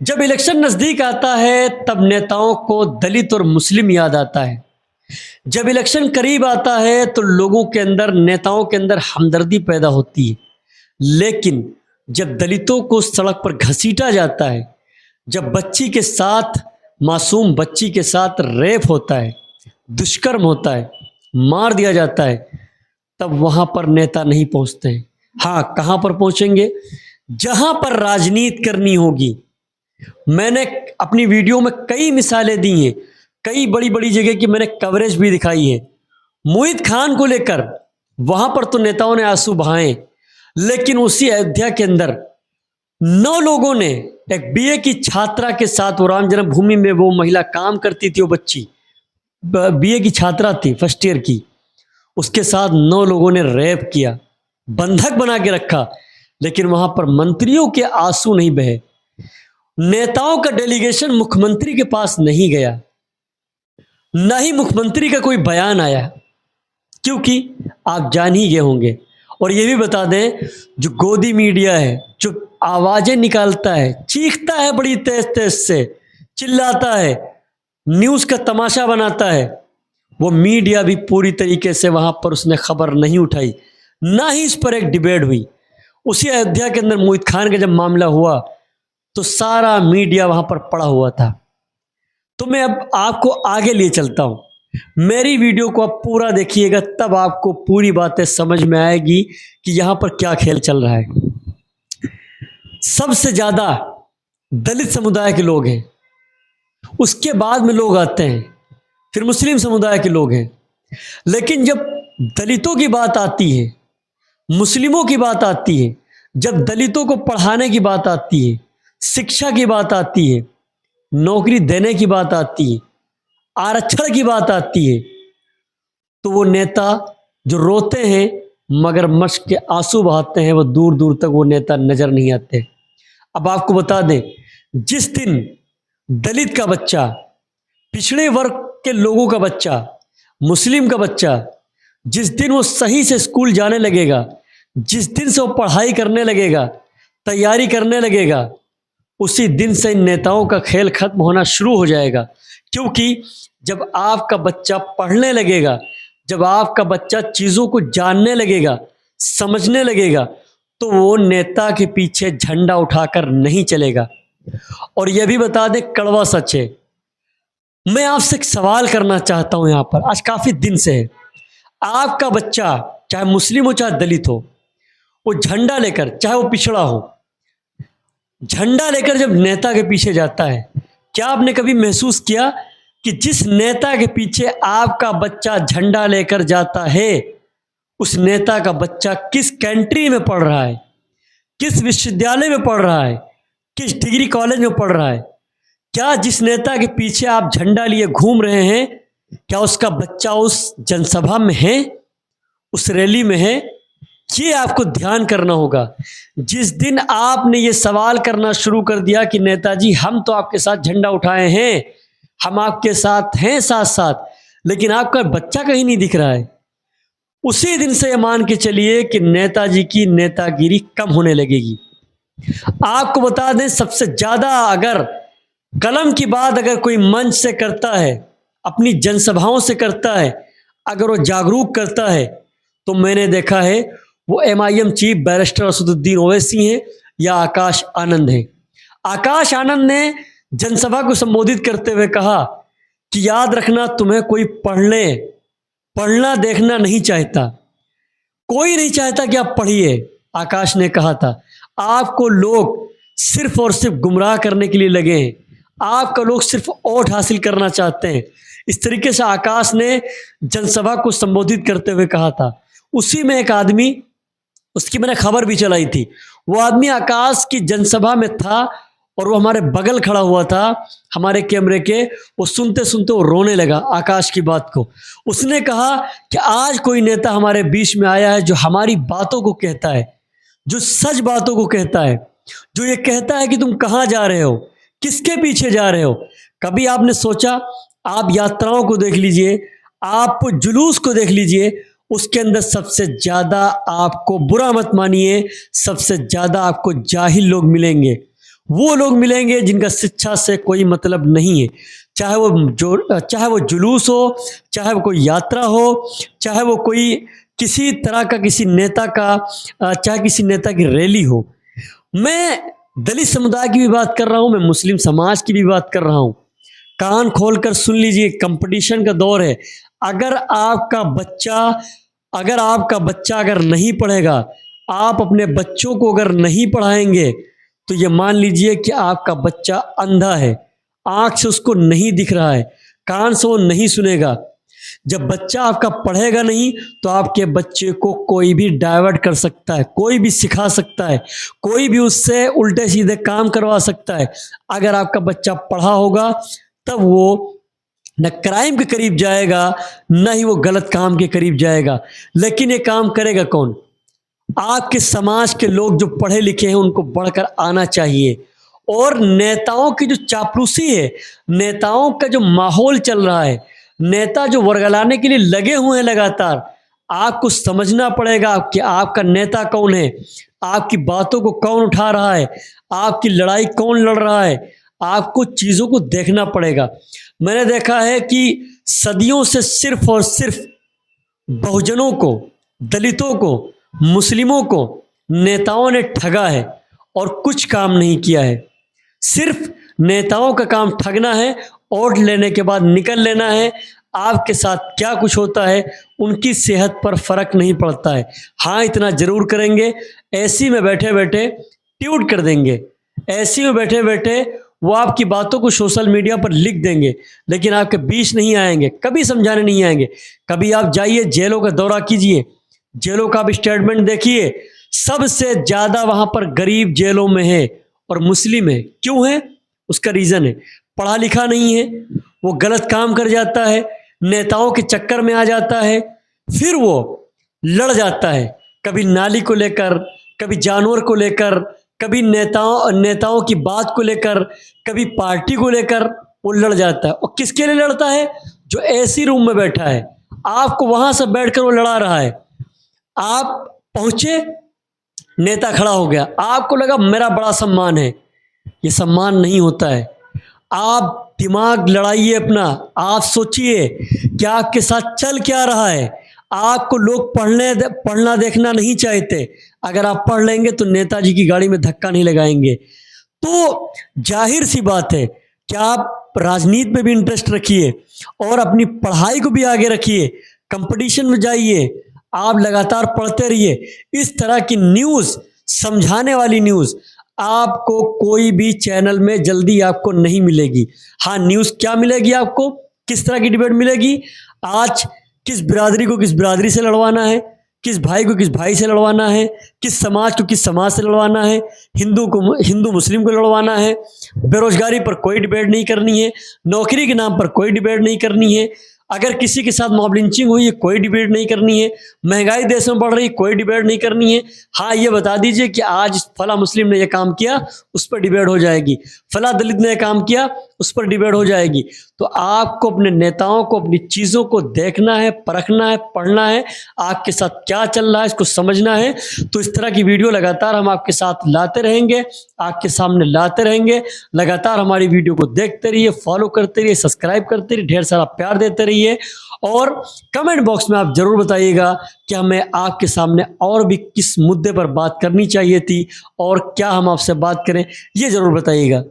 जब इलेक्शन नजदीक आता है तब नेताओं को दलित और मुस्लिम याद आता है। जब इलेक्शन करीब आता है तो लोगों के अंदर, नेताओं के अंदर हमदर्दी पैदा होती है। लेकिन जब दलितों को सड़क पर घसीटा जाता है, जब बच्ची के साथ, मासूम बच्ची के साथ रेप होता है, दुष्कर्म होता है, मार दिया जाता है, तब वहां पर नेता नहीं पहुंचते हैं। हाँ, कहां पर पहुंचेंगे? जहां पर राजनीति करनी होगी। मैंने अपनी वीडियो में कई मिसालें दी हैं, कई बड़ी बड़ी जगह की मैंने कवरेज भी दिखाई है। मोहित खान को लेकर वहां पर तो नेताओं ने आंसू बहाए, लेकिन उसी अयोध्या के अंदर 9 लोगों ने, एक बीए की छात्रा के साथ, वो राम जन्मभूमि में वो महिला काम करती थी, वो बच्ची बीए की छात्रा थी, फर्स्ट ईयर की, उसके साथ 9 लोगों ने रेप किया, बंधक बना के रखा। लेकिन वहां पर मंत्रियों के आंसू नहीं बहे, नेताओं का डेलीगेशन मुख्यमंत्री के पास नहीं गया, न ही मुख्यमंत्री का कोई बयान आया, क्योंकि आप जान ही गए होंगे। और ये भी बता दें, जो गोदी मीडिया है, जो आवाजें निकालता है, चीखता है बड़ी तेज तेज से, चिल्लाता है, न्यूज़ का तमाशा बनाता है, वो मीडिया भी पूरी तरीके से वहां पर उसने खबर नहीं उठाई, ना ही इस पर एक डिबेट हुई। उसी अयोध्या के अंदर मोहित खान का जब मामला हुआ तो सारा मीडिया वहां पर पड़ा हुआ था। तो मैं अब आपको आगे लिए चलता हूं, मेरी वीडियो को आप पूरा देखिएगा, तब आपको पूरी बातें समझ में आएगी कि यहां पर क्या खेल चल रहा है। सबसे ज्यादा दलित समुदाय के लोग हैं, उसके बाद में लोग आते हैं, फिर मुस्लिम समुदाय के लोग हैं। लेकिन जब दलितों की बात आती है, मुस्लिमों की बात आती है, जब दलितों को पढ़ाने की बात आती है, शिक्षा की बात आती है, नौकरी देने की बात आती है, आरक्षण की बात आती है, तो वो नेता जो रोते हैं मगरमच्छ के आंसू बहाते हैं, वो दूर दूर तक वो नेता नजर नहीं आते। अब आपको बता दें, जिस दिन दलित का बच्चा, पिछड़े वर्ग के लोगों का बच्चा, मुस्लिम का बच्चा, जिस दिन वो सही से स्कूल जाने लगेगा, जिस दिन से वो पढ़ाई करने लगेगा, तैयारी करने लगेगा, उसी दिन से इन नेताओं का खेल खत्म होना शुरू हो जाएगा। क्योंकि जब आपका बच्चा पढ़ने लगेगा, जब आपका बच्चा चीज़ों को जानने लगेगा, समझने लगेगा, तो वो नेता के पीछे झंडा उठाकर नहीं चलेगा। और यह भी बता दें, कड़वा सच है, मैं आपसे एक सवाल करना चाहता हूं, यहां पर आज काफी दिन से है, आपका बच्चा चाहे मुस्लिम हो चाहे दलित हो, वो झंडा लेकर, चाहे वो पिछड़ा हो, झंडा लेकर जब नेता के पीछे जाता है, क्या आपने कभी महसूस किया कि जिस नेता के पीछे आपका बच्चा झंडा लेकर जाता है, उस नेता का बच्चा किस कंट्री में पढ़ रहा है, किस विश्वविद्यालय में पढ़ रहा है, किस डिग्री कॉलेज में पढ़ रहा है? क्या जिस नेता के पीछे आप झंडा लिए घूम रहे हैं, क्या उसका बच्चा उस जनसभा में है, उस रैली में है? ये आपको ध्यान करना होगा। जिस दिन आपने ये सवाल करना शुरू कर दिया कि नेताजी हम तो आपके साथ झंडा उठाए हैं, हम आपके साथ हैं साथ साथ, लेकिन आपका बच्चा कहीं नहीं दिख रहा है, उसी दिन से मान के चलिए कि नेताजी की नेतागिरी कम होने लगेगी। आपको बता दें, सबसे ज्यादा अगर कलम की बात अगर कोई मंच से करता है, अपनी जनसभाओं से करता है, अगर वो जागरूक करता है, तो मैंने देखा है वो MIM chief barrister Asaduddin Owaisi हैं या आकाश आनंद हैं। आकाश आनंद ने जनसभा को संबोधित करते हुए कहा कि याद रखना, तुम्हें कोई पढ़ना देखना नहीं चाहता, कोई नहीं चाहता कि आप पढ़िए। आकाश ने कहा था, आपको लोग सिर्फ और सिर्फ गुमराह करने के लिए लगे हैं, आपका लोग सिर्फ वोट हासिल करना चाहते हैं। इस तरीके से आकाश ने जनसभा को संबोधित करते हुए कहा था। उसी में एक आदमी, उसकी मैंने खबर भी चलाई थी, वो आदमी आकाश की जनसभा में था और वो हमारे बगल खड़ा हुआ था, हमारे कैमरे के, वो सुनते सुनते वो रोने लगा आकाश की बात को। उसने कहा कि आज कोई नेता हमारे बीच में आया है जो हमारी बातों को कहता है, जो सच बातों को कहता है, जो ये कहता है कि तुम कहाँ जा रहे हो, किसके पीछे जा रहे हो। कभी आपने सोचा, आप यात्राओं को देख लीजिए, आप जुलूस को देख लीजिए, उसके अंदर सबसे ज़्यादा, आपको बुरा मत मानिए, सबसे ज़्यादा आपको जाहिल लोग मिलेंगे। वो लोग मिलेंगे जिनका शिक्षा से कोई मतलब नहीं है, चाहे वो जुलूस हो, चाहे वो कोई यात्रा हो, चाहे वो कोई किसी तरह का किसी नेता का चाहे किसी नेता की रैली हो। मैं दलित समुदाय की भी बात कर रहा हूँ, मैं मुस्लिम समाज की भी बात कर रहा हूँ। कान खोलकर सुन लीजिए, कंपटीशन का दौर है। अगर आपका बच्चा अगर नहीं पढ़ेगा, आप अपने बच्चों को अगर नहीं पढ़ाएंगे, तो ये मान लीजिए कि आपका बच्चा अंधा है, आँख से उसको नहीं दिख रहा है, कान से वो नहीं सुनेगा। जब बच्चा आपका पढ़ेगा नहीं, तो आपके बच्चे को कोई भी डाइवर्ट कर सकता है, कोई भी सिखा सकता है, कोई भी उससे उल्टे सीधे काम करवा सकता है। अगर आपका बच्चा पढ़ा होगा, तब वो न क्राइम के करीब जाएगा, न ही वो गलत काम के करीब जाएगा। लेकिन ये काम करेगा कौन? आपके समाज के लोग जो पढ़े लिखे हैं, उनको बढ़कर आना चाहिए। और नेताओं की जो चापलूसी है, नेताओं का जो माहौल चल रहा है, नेता जो वर्गलाने के लिए लगे हुए हैं लगातार, आपको समझना पड़ेगा कि आपका नेता कौन है, आपकी बातों को कौन उठा रहा है, आपकी लड़ाई कौन लड़ रहा है। आपको चीज़ों को देखना पड़ेगा। मैंने देखा है कि सदियों से सिर्फ और सिर्फ बहुजनों को, दलितों को, मुस्लिमों को नेताओं ने ठगा है और कुछ काम नहीं किया है। सिर्फ नेताओं का काम ठगना है, वोट लेने के बाद निकल लेना है। आपके साथ क्या कुछ होता है, उनकी सेहत पर फर्क नहीं पड़ता है। हाँ, इतना जरूर करेंगे, ऐसी में बैठे बैठे ट्वीट कर देंगे, ऐसी में बैठे बैठे वो आपकी बातों को सोशल मीडिया पर लिख देंगे, लेकिन आपके बीच नहीं आएंगे, कभी समझाने नहीं आएंगे। कभी आप जाइए, जेलों का दौरा कीजिए, जेलों का आप स्टेटमेंट देखिए, सबसे ज़्यादा वहाँ पर गरीब जेलों में है और मुस्लिम है। क्यों है? उसका रीज़न है, पढ़ा लिखा नहीं है, वो गलत काम कर जाता है, नेताओं के चक्कर में आ जाता है, फिर वो लड़ जाता है, कभी नाली को लेकर, कभी जानवर को लेकर, कभी नेताओं की बात को लेकर, कभी पार्टी को लेकर वो लड़ जाता है। और किसके लिए लड़ता है? जो एसी रूम में बैठा है, आपको वहाँ से बैठकर वो लड़ा रहा है। आप पहुँचे, नेता खड़ा हो गया, आपको लगा मेरा बड़ा सम्मान है। ये सम्मान नहीं होता है। आप दिमाग लड़ाइए अपना, आप सोचिए कि आपके साथ चल क्या रहा है। आपको लोग पढ़ना देखना नहीं चाहते। अगर आप पढ़ लेंगे तो नेताजी की गाड़ी में धक्का नहीं लगाएंगे। तो जाहिर सी बात है कि आप राजनीति में भी इंटरेस्ट रखिए और अपनी पढ़ाई को भी आगे रखिए, कंपटीशन में जाइए, आप लगातार पढ़ते रहिए। इस तरह की न्यूज़, समझाने वाली न्यूज़ आपको कोई भी चैनल में जल्दी आपको नहीं मिलेगी। हाँ, न्यूज़ क्या मिलेगी आपको? किस तरह की डिबेट मिलेगी? आज किस बिरादरी को किस बिरादरी से लड़वाना है, किस भाई को किस भाई से लड़वाना है, किस समाज को किस समाज से लड़वाना है, हिंदू मुस्लिम को लड़वाना है, बेरोजगारी पर कोई डिबेट नहीं करनी है, नौकरी के नाम पर कोई डिबेट नहीं करनी है, अगर किसी के साथ मॉब लिंचिंग हुई है कोई डिबेट नहीं करनी है, महंगाई देश में बढ़ रही कोई डिबेट नहीं करनी है। हाँ, ये बता दीजिए कि आज फला मुस्लिम ने ये काम किया, उस पर डिबेट हो जाएगी, फला दलित ने ये काम किया, उस पर डिबेट हो जाएगी। तो आपको अपने नेताओं को, अपनी चीज़ों को देखना है, परखना है, पढ़ना है, आपके साथ क्या चल रहा है इसको समझना है। तो इस तरह की वीडियो लगातार हम आपके साथ लाते रहेंगे, आपके सामने लाते रहेंगे। लगातार हमारी वीडियो को देखते रहिए, फॉलो करते रहिए, सब्सक्राइब करते रहिए, ढेर सारा प्यार देते रहिए। और कमेंट बॉक्स में आप जरूर बताइएगा कि हमें आपके सामने और भी किस मुद्दे पर बात करनी चाहिए थी और क्या हम आपसे बात करें, ये जरूर बताइएगा।